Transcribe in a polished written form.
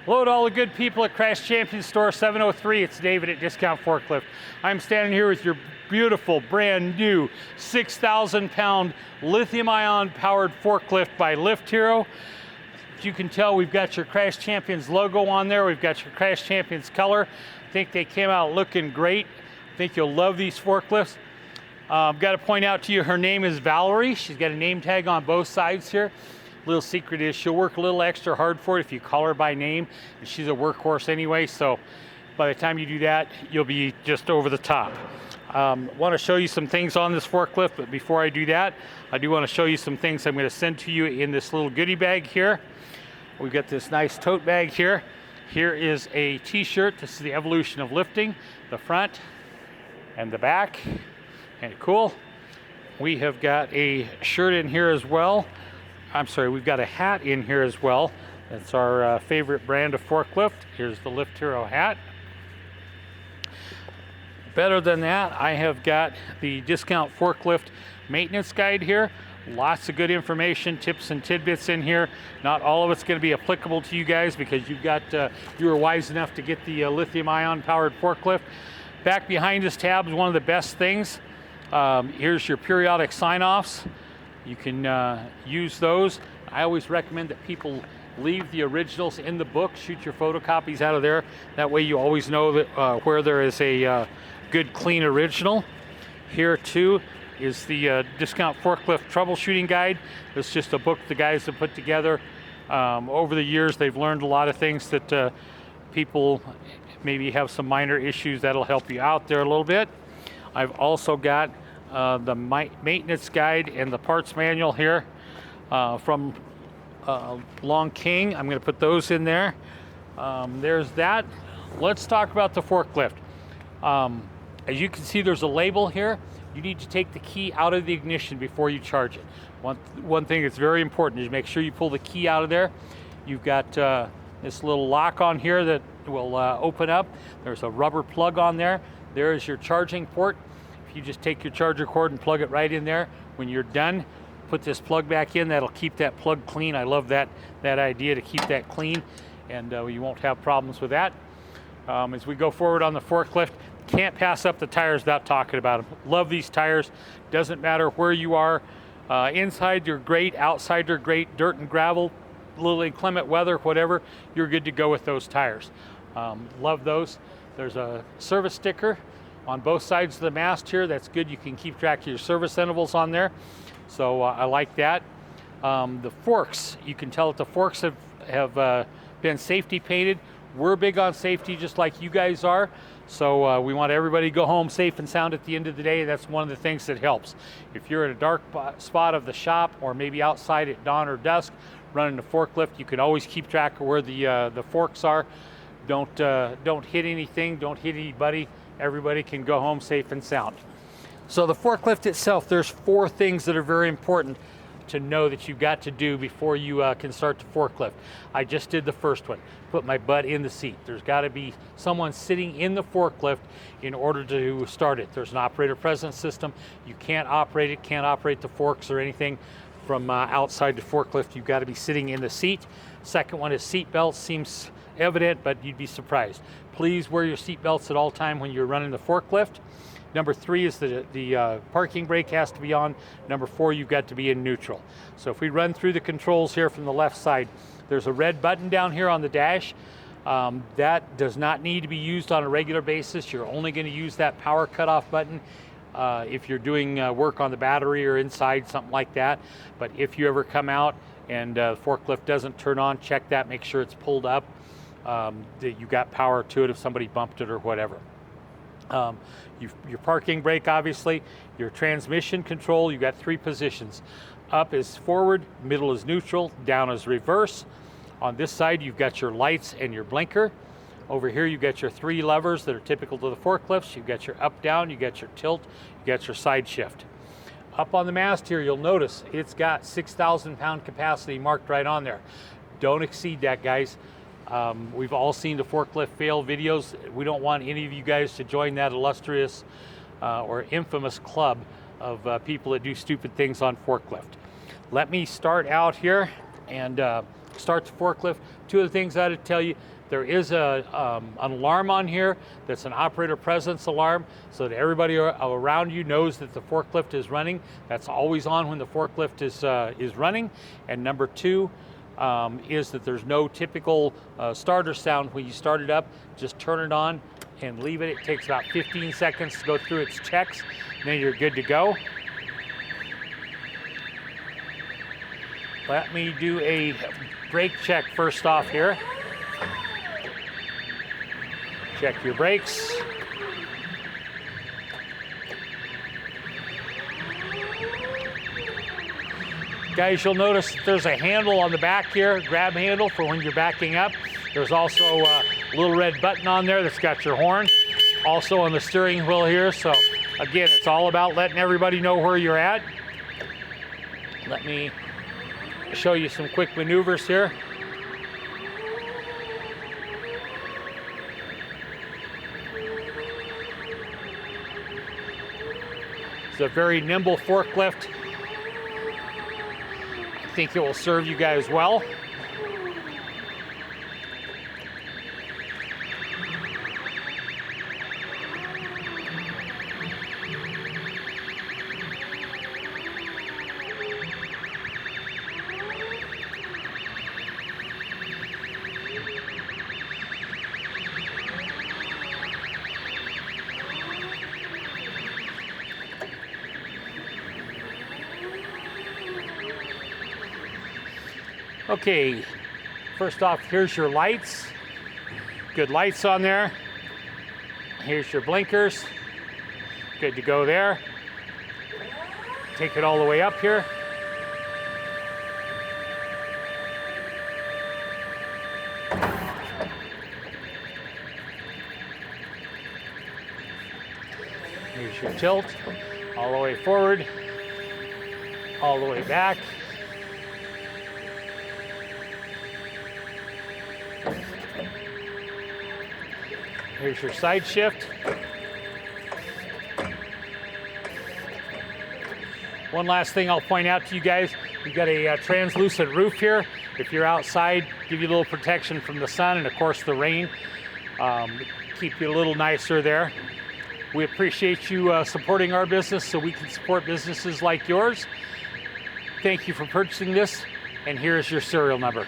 Hello to all the good people at Crash Champion Store 703. It's David at Discount Forklift. I'm standing here with your beautiful, brand new 6,000 pound lithium ion powered forklift by Lift Hero. As you can tell, we've got your Crash Champions logo on there. We've got your Crash Champions color. I think they came out looking great. I think you'll love these forklifts. I've got to point out to you, her name is Valerie. She's got a name tag on both sides here. Little secret is she'll work a little extra hard for it if you call her by name. And she's a workhorse anyway, so by the time you do that, you'll be just over the top. Want to show you some things on this forklift, but before I do that, I do want to show you some things I'm going to send to you in this little goodie bag here. We've got this nice tote bag here. Here is a t-shirt. This is the evolution of lifting, the front and the back. And cool. We have got a shirt in here as well. I'm sorry, we've got a hat in here as well. That's our favorite brand of forklift. Here's the Lift Hero hat. Better than that, I have got the Discount Forklift maintenance guide here. Lots of good information, tips and tidbits in here. Not all of it's going to be applicable to you guys because you were wise enough to get the lithium ion powered forklift. Back behind this tab is one of the best things. Here's your periodic sign-offs. You can use those. I always recommend that people leave the originals in the book, shoot your photocopies out of there. That way you always know that where there is a good, clean original. Here too is the Discount Forklift Troubleshooting Guide. It's just a book the guys have put together. Over the years, they've learned a lot of things that people maybe have some minor issues that'll help you out there a little bit. I've also got the maintenance guide and the parts manual here from Long King. I'm going to put those in there. There's that. Let's talk about the forklift. As you can see, there's a label here. You need to take the key out of the ignition before you charge it. One thing that's very important is make sure you pull the key out of there. You've got this little lock on here that will open up. There's a rubber plug on there. There is your charging port. If you just take your charger cord and plug it right in there, when you're done, put this plug back in. That'll keep that plug clean. I love that idea to keep that clean, and you won't have problems with that. As we go forward on the forklift, can't pass up the tires without talking about them. Love these tires. Doesn't matter where you are. Inside they're great, outside they're great. Dirt and gravel, a little inclement weather, whatever, you're good to go with those tires. Love those. There's a service sticker on both sides of the mast here. That's good. You can keep track of your service intervals on there. So I like that. The forks, you can tell that the forks have been safety painted. We're big on safety just like you guys are. So we want everybody to go home safe and sound at the end of the day. That's one of the things that helps. If you're in a dark spot of the shop or maybe outside at dawn or dusk running the forklift, you can always keep track of where the forks are. Don't hit anything, don't hit anybody. Everybody can go home safe and sound. So the forklift itself, there's 4 things that are very important to know that you've got to do before you can start the forklift. I just did the first one, put my butt in the seat. There's got to be someone sitting in the forklift in order to start it. There's an operator presence system. You can't operate it, can't operate the forks or anything from outside the forklift. You've got to be sitting in the seat. Second one is seat belts. Seems evident, but you'd be surprised. Please wear your seat belts at all time when you're running the forklift. Number 3 is the parking brake has to be on. Number 4, you've got to be in neutral. So if we run through the controls here from the left side, there's a red button down here on the dash. That does not need to be used on a regular basis. You're only going to use that power cutoff button if you're doing work on the battery or inside, something like that. But if you ever come out and the forklift doesn't turn on, check that, make sure it's pulled up, that you got power to it if somebody bumped it or whatever. Your parking brake, obviously. Your transmission control, you've got 3 positions. Up is forward, middle is neutral, down is reverse. On this side, you've got your lights and your blinker. Over here, you've got your 3 levers that are typical to the forklifts. You've got your up, down, you've got your tilt, you've got your side shift. Up on the mast here, you'll notice it's got 6,000 pound capacity marked right on there. Don't exceed that, guys. We've all seen the forklift fail videos. We don't want any of you guys to join that illustrious or infamous club of people that do stupid things on forklift. Let me start out here and start the forklift. Two of the things I would tell you, there is an alarm on here that's an operator presence alarm, so that everybody around you knows that the forklift is running. That's always on when the forklift is running. And number two is that there's no typical starter sound when you start it up. Just turn it on and leave it. It takes about 15 seconds to go through its checks, and then you're good to go. Let me do a brake check first off here. Check your brakes. Guys, you'll notice there's a handle on the back here, grab handle for when you're backing up. There's also a little red button on there that's got your horn. Also on the steering wheel here. So again, it's all about letting everybody know where you're at. Let me show you some quick maneuvers here. It's a very nimble forklift. I think it will serve you guys well. Okay, first off, here's your lights. Good lights on there. Here's your blinkers. Good to go there. Take it all the way up here. Here's your tilt. All the way forward. All the way back. Here's your side shift. One last thing I'll point out to you guys, we've got a translucent roof here. If you're outside, give you a little protection from the sun and of course the rain. Keep you a little nicer there. We appreciate you supporting our business so we can support businesses like yours. Thank you for purchasing this, and here's your serial number.